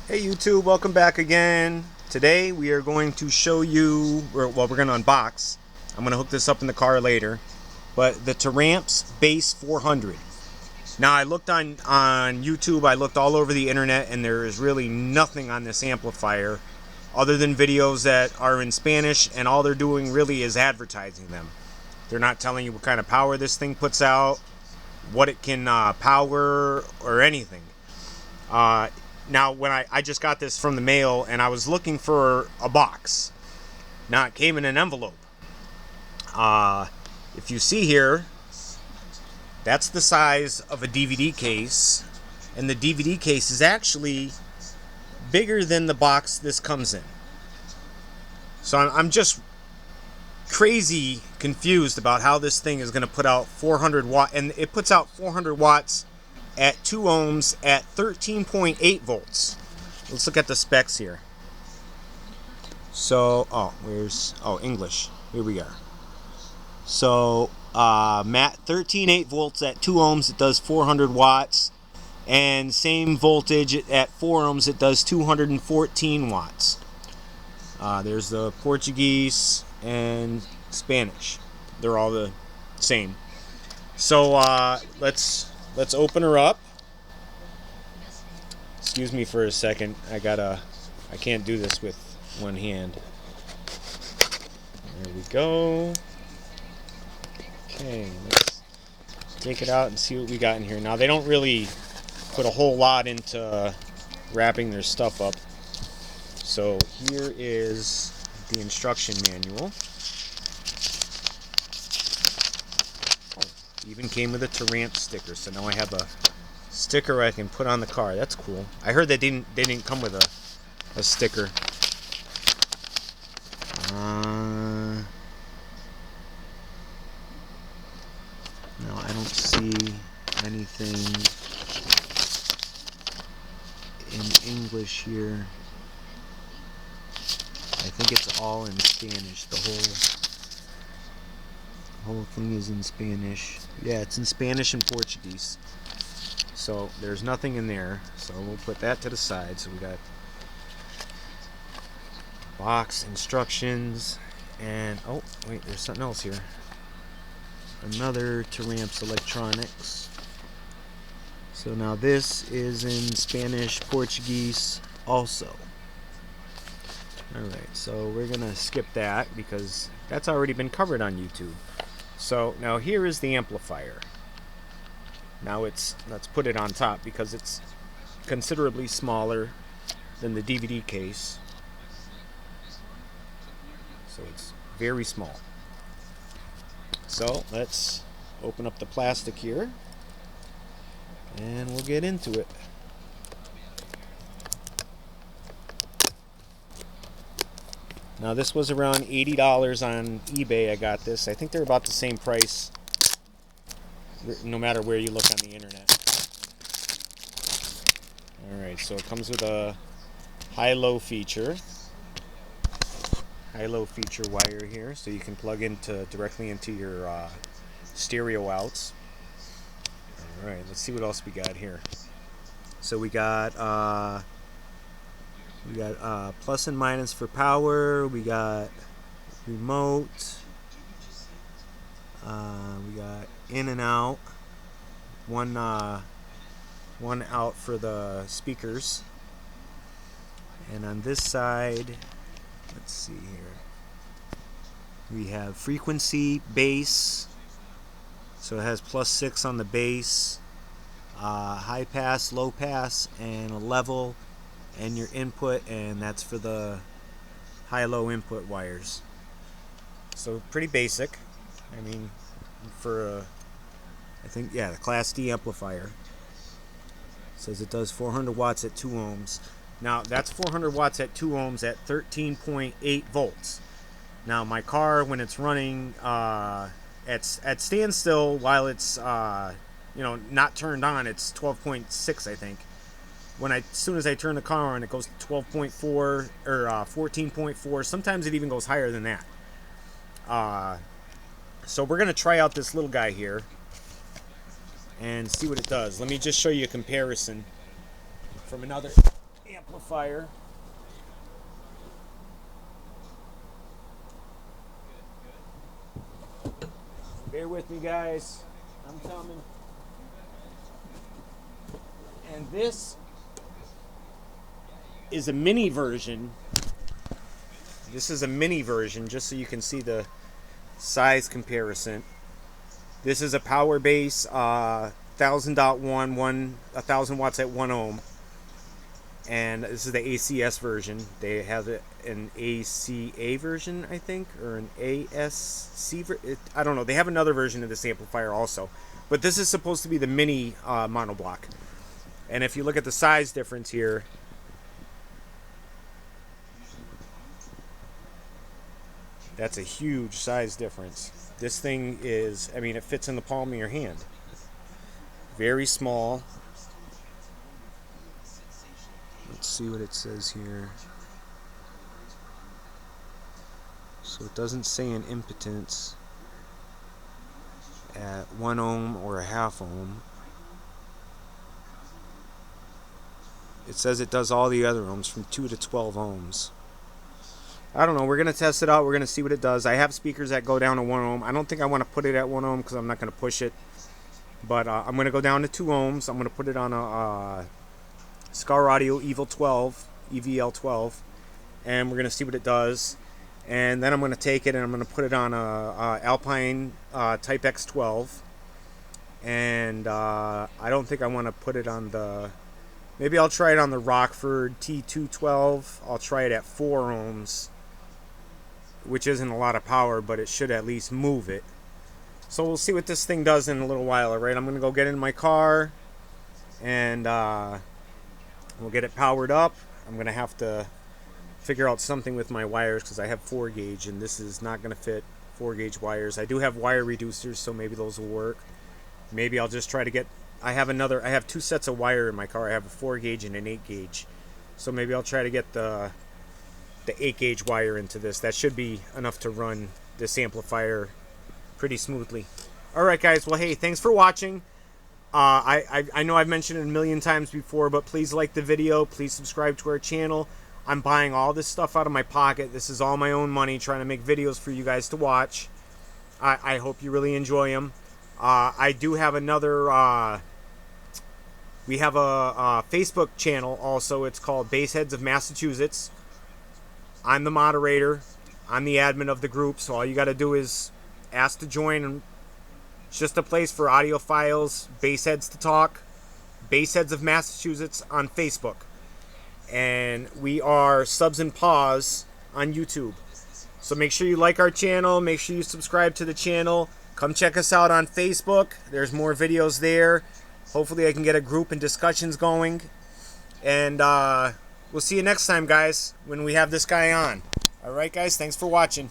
Hey YouTube, welcome back again. Today we are going to show you, we're going to unbox. I'm going to hook this up in the car later. But the Taramp's Bass 400. Now I looked on YouTube, I looked all over the internet, and there is really nothing on this amplifier other than videos that are in Spanish, and all they're doing really is advertising them. They're not telling you what kind of power this thing puts out, what it can power, or anything. Now, when I just got this from the mail, and I was looking for a box. Now, it came in an envelope. If you see here, that's the size of a DVD case, and the DVD case is actually bigger than the box this comes in. So I'm just crazy confused about how this thing is going to put out 400 watt, and it puts out 400 watts at 2 ohms at 13.8 volts. Let's look at the specs here. So, English. Here we are. So, 13.8 volts at 2 ohms, it does 400 watts. And same voltage at 4 ohms, it does 214 watts. There's the Portuguese and Spanish. They're all the same. So, let's open her up. Excuse me for a second. I can't do this with one hand. There we go. Okay, let's take it out and see what we got in here. Now, they don't really put a whole lot into wrapping their stuff up. So here is the instruction manual. Even came with a Taramp sticker, so now I have a sticker I can put on the car. That's cool. I heard they didn't come with a sticker. No, I don't see anything in English here. I think it's all in Spanish. The whole thing is in Spanish. Yeah, it's in Spanish and Portuguese. So there's nothing in there. So we'll put that to the side. So we got box, instructions, and oh wait, there's something else here. Another Taramp's electronics. So now this is in Spanish, Portuguese also. Alright, so we're gonna skip that because that's already been covered on YouTube. So now here is the amplifier. Now let's put it on top because it's considerably smaller than the DVD case. So it's very small. So let's open up the plastic here and we'll get into it. Now this was around $80 on eBay. I got this. I think they're about the same price no matter where you look on the internet. Alright, so it comes with a high-low feature. High-low feature wire here, so you can plug directly into your stereo outs. Alright, let's see what else we got here. So we got plus and minus for power. We got remote. We got in and out. One out for the speakers. And on this side, let's see here. We have frequency, bass. So it has +6 on the bass. High pass, low pass, and a level. And your input, and that's for the high-low input wires. So pretty basic. I mean, for the Class D amplifier. It says it does 400 watts at 2 ohms. Now that's 400 watts at 2 ohms at 13.8 volts. Now my car, when it's running at standstill while it's not turned on, it's 12.6, I think. As soon as I turn the car on, it goes to 12.4 or 14.4. Sometimes it even goes higher than that. So we're going to try out this little guy here and see what it does. Let me just show you a comparison from another amplifier. amplifier. Bear with me, guys. I'm coming. And this is a mini version. This is a mini version, just so you can see the size comparison. This is a power base, 1000.1, 1000 watts at 1 ohm. And this is the ACS version. They have an ACA version, I think, or an ASC version. I don't know. They have another version of this amplifier also. But this is supposed to be the mini monoblock. And if you look at the size difference here, that's a huge size difference. This thing is, I mean, it fits in the palm of your hand. Very small. Let's see what it says here. So it doesn't say an impedance at 1 ohm or a half ohm. It says it does all the other ohms from 2 to 12 ohms. I don't know. We're going to test it out. We're going to see what it does. I have speakers that go down to 1 ohm. I don't think I want to put it at 1 ohm because I'm not going to push it. But I'm going to go down to 2 ohms. I'm going to put it on a Scar Audio EVL 12, EVL 12. And we're going to see what it does. And then I'm going to take it and I'm going to put it on a Alpine Type X12. And I don't think I want to put it on the... Maybe I'll try it on the Rockford T212. I'll try it at 4 ohms, which isn't a lot of power, but it should at least move it. So we'll see what this thing does in a little while, all right? I'm going to go get in my car, and we'll get it powered up. I'm going to have to figure out something with my wires because I have 4 gauge, and this is not going to fit 4 gauge wires. I do have wire reducers, so maybe those will work. Maybe I'll just try to get... I have 2 sets of wire in my car. I have a 4 gauge and an 8 gauge. So maybe I'll try to get the 8 gauge wire into this. That should be enough to run this amplifier pretty smoothly. Alright guys, well hey, thanks for watching. I know I've mentioned it a million times before, but please like the video. Please subscribe to our channel. I'm buying all this stuff out of my pocket. This is all my own money, trying to make videos for you guys to watch. I hope you really enjoy them. I do have another, we have a Facebook channel also. It's called Bassheads of Massachusetts. I'm the moderator. I'm the admin of the group, so all you got to do is ask to join. It's just a place for audiophiles, bassheads to talk. Bassheads of Massachusetts on Facebook. And we are Subs and Paws on YouTube. So make sure you like our channel. Make sure you subscribe to the channel. Come check us out on Facebook. There's more videos there. Hopefully I can get a group and discussions going. And we'll see you next time, guys, when we have this guy on. Alright, guys, thanks for watching.